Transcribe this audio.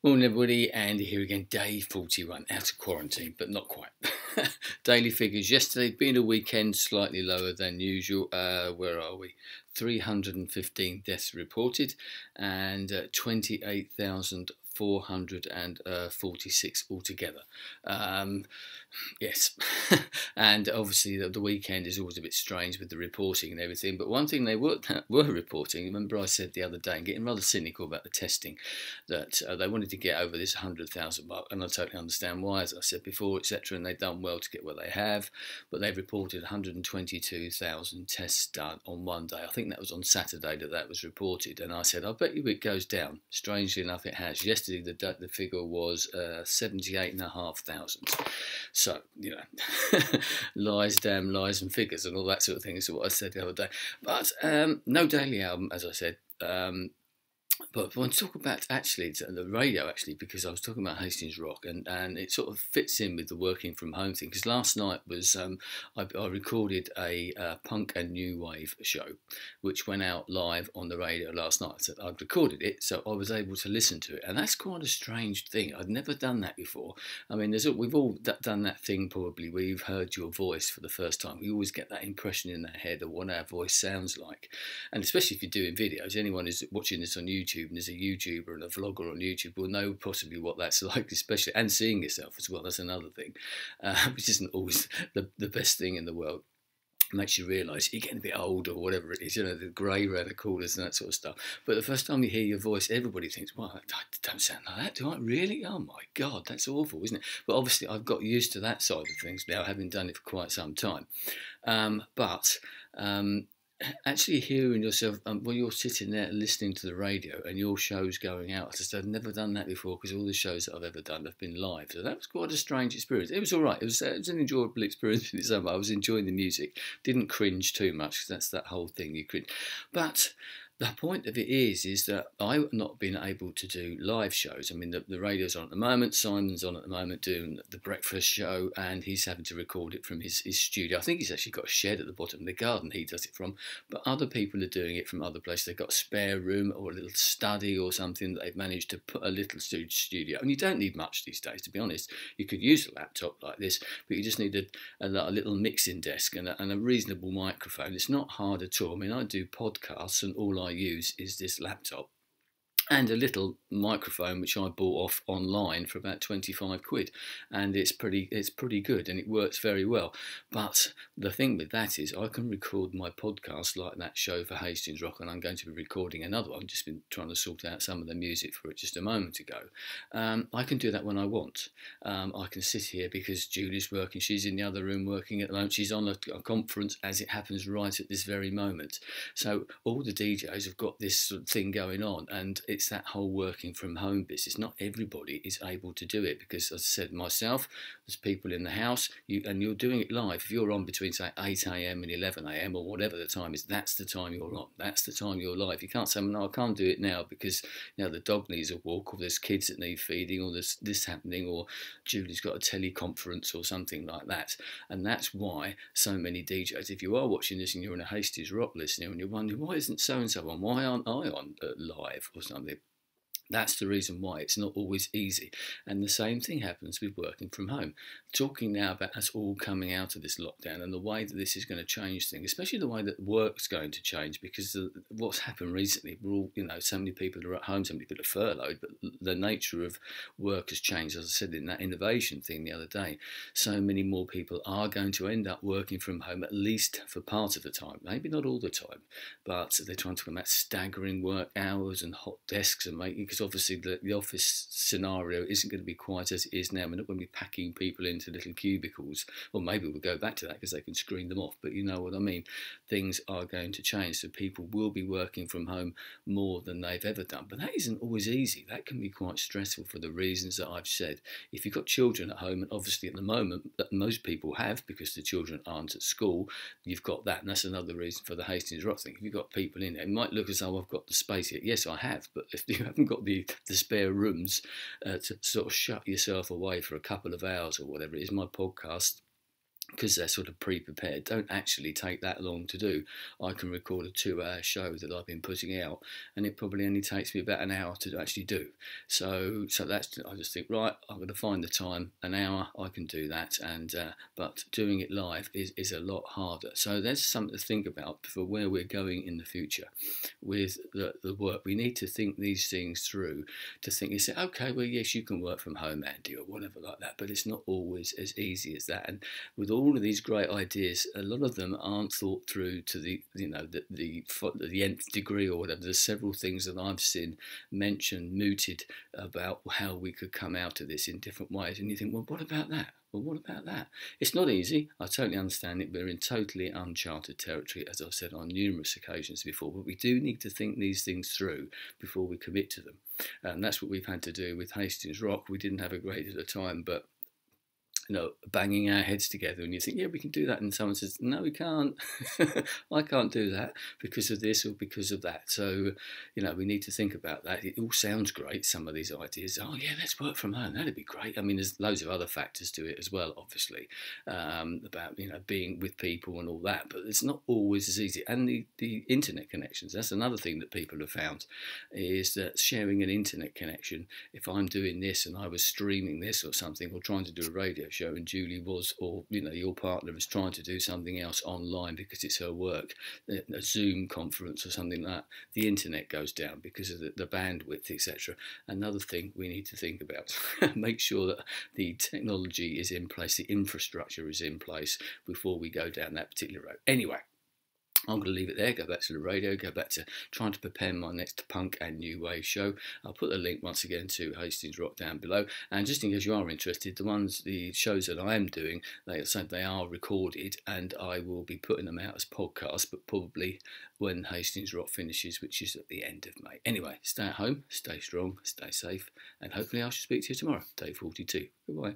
Morning everybody, and here again, day 41, out of quarantine, but not quite. Daily figures yesterday, being a weekend, slightly lower than usual. Where are we? 315 deaths reported and 28,446 altogether. Yes, and obviously the weekend is always a bit strange with the reporting and everything, but one thing they were reporting, remember I said the other day, and getting rather cynical about the testing, that they wanted to get over this 100,000 mark, and I totally understand why, as I said before, etc., and they've done well to get where they have, but they've reported 122,000 tests done on one day. I think that was on Saturday that was reported, and I said, I bet you it goes down. Strangely enough, it has. Yesterday the figure was 78,500. So, you know, lies, damn lies and figures and all that sort of thing is what I said the other day. But no daily album, as I said. But I want to talk about actually the radio, actually, because I was talking about Hastings Rock, and it sort of fits in with the working from home thing. Because last night was I recorded a punk and new wave show, which went out live on the radio last night. So I'd recorded it, so I was able to listen to it, and that's quite a strange thing. I'd never done that before. I mean, we've all done that thing probably where you've heard your voice for the first time. We always get that impression in our head of what our voice sounds like, and especially if you're doing videos. Anyone who's watching this on YouTube and is a YouTuber and a vlogger on YouTube will know possibly what that's like, especially, and seeing yourself as well. That's another thing, which isn't always the best thing in the world. It makes you realise you're getting a bit old or whatever it is, you know, the grey around the corners and that sort of stuff. But the first time you hear your voice, everybody thinks, well, I don't sound like that, do I really? Oh my God, that's awful, isn't it? But obviously I've got used to that side of things now, having done it for quite some time. Actually hearing yourself when you're sitting there listening to the radio and your show's going out, I've never done that before, because all the shows that I've ever done have been live. So that was quite a strange experience. It was all right. It was an enjoyable experience in its own way. I was enjoying the music. Didn't cringe too much, because that's that whole thing, you cringe. But the point of it is that I've not been able to do live shows. I mean, the radio's on at the moment. Simon's on at the moment doing the breakfast show, and he's having to record it from his studio. I think he's actually got a shed at the bottom of the garden he does it from, but other people are doing it from other places. They've got a spare room or a little study or something that they've managed to put a little studio. And you don't need much these days, to be honest. You could use a laptop like this, but you just need a little mixing desk and a reasonable microphone. It's not hard at all. I mean, I do podcasts, and all I use is this laptop and a little microphone which I bought off online for about 25 quid, and it's pretty good, and it works very well. But the thing with that is I can record my podcast like that show for Hastings Rock, and I'm going to be recording another one. I've just been trying to sort out some of the music for it just a moment ago. I can do that when I want. I can sit here because Julie's working. She's in the other room working at the moment. She's on a conference, as it happens, right at this very moment. So all the DJs have got this sort of thing going on, and it's that whole working from home business. Not everybody is able to do it, because, as I said myself, there's people in the house, and you're doing it live. If you're on between, say, 8 a.m. and 11 a.m. or whatever the time is, that's the time you're on. That's the time you're live. You can't say, no, I can't do it now because, you know, the dog needs a walk, or there's kids that need feeding, or there's this happening, or Julie's got a teleconference or something like that. And that's why so many DJs, if you are watching this and you're in a Hastings Rock listener and you're wondering, why isn't so-and-so on? Why aren't I on live or something? That's the reason why it's not always easy. And the same thing happens with working from home. Talking now about us all coming out of this lockdown and the way that this is going to change things, especially the way that work's going to change, because what's happened recently, we're all, you know, so many people are at home, so many people are furloughed, but the nature of work has changed. As I said in that innovation thing the other day, so many more people are going to end up working from home, at least for part of the time. Maybe not all the time, but they're trying to come at staggering work hours and hot desks, and making, because obviously the office scenario isn't going to be quite as it is now. We're not going to be packing people into little cubicles, or maybe we'll go back to that because they can screen them off, but you know what I mean. Things are going to change, so people will be working from home more than they've ever done. But that isn't always easy. That can be quite stressful for the reasons that I've said. If you've got children at home, and obviously at the moment that most people have, because the children aren't at school, you've got that, and that's another reason for the Hastings Rock thing. If you've got people in there, it might look as though I've got the space here. Yes, I have, but if you haven't got the spare rooms to sort of shut yourself away for a couple of hours or whatever it is, my podcast because they're sort of pre-prepared, don't actually take that long to do. I can record a 2-hour show that I've been putting out, and it probably only takes me about an hour to actually do. So that's, I just think, right, I'm going to find the time, an hour, I can do that. And but doing it live is a lot harder. So there's something to think about for where we're going in the future with the work. We need to think these things through, to think, you say, okay, well, yes, you can work from home, Andy, or whatever like that, but it's not always as easy as that. And with all of these great ideas, a lot of them aren't thought through to the nth degree or whatever. There's several things that I've seen mentioned, mooted about how we could come out of this in different ways, and you think, well, what about that? Well, what about that? It's not easy. I totally understand it. We're in totally uncharted territory, as I've said on numerous occasions before, but we do need to think these things through before we commit to them. And that's what we've had to do with Hastings Rock. We didn't have a great deal of time, but banging our heads together, and you think, yeah, we can do that, and someone says, no, we can't. I can't do that because of this or because of that. So we need to think about that. It all sounds great, some of these ideas. Oh yeah, let's work from home, that'd be great. I mean, there's loads of other factors to it as well, obviously, about being with people and all that, but it's not always as easy. And the internet connections, that's another thing that people have found, is that sharing an internet connection, if I'm doing this and I was streaming this or something, or trying to do a radio show, and Julie was, or your partner is trying to do something else online because it's her work, a Zoom conference or something like that, the internet goes down because of the bandwidth, etc. Another thing we need to think about, make sure that the technology is in place, the infrastructure is in place before we go down that particular road. Anyway, I'm going to leave it there, go back to the radio, go back to trying to prepare my next punk and new wave show. I'll put the link once again to Hastings Rock down below. And just in case you are interested, the shows that I am doing, they are recorded, and I will be putting them out as podcasts, but probably when Hastings Rock finishes, which is at the end of May. Anyway, stay at home, stay strong, stay safe, and hopefully I shall speak to you tomorrow, day 42. Goodbye.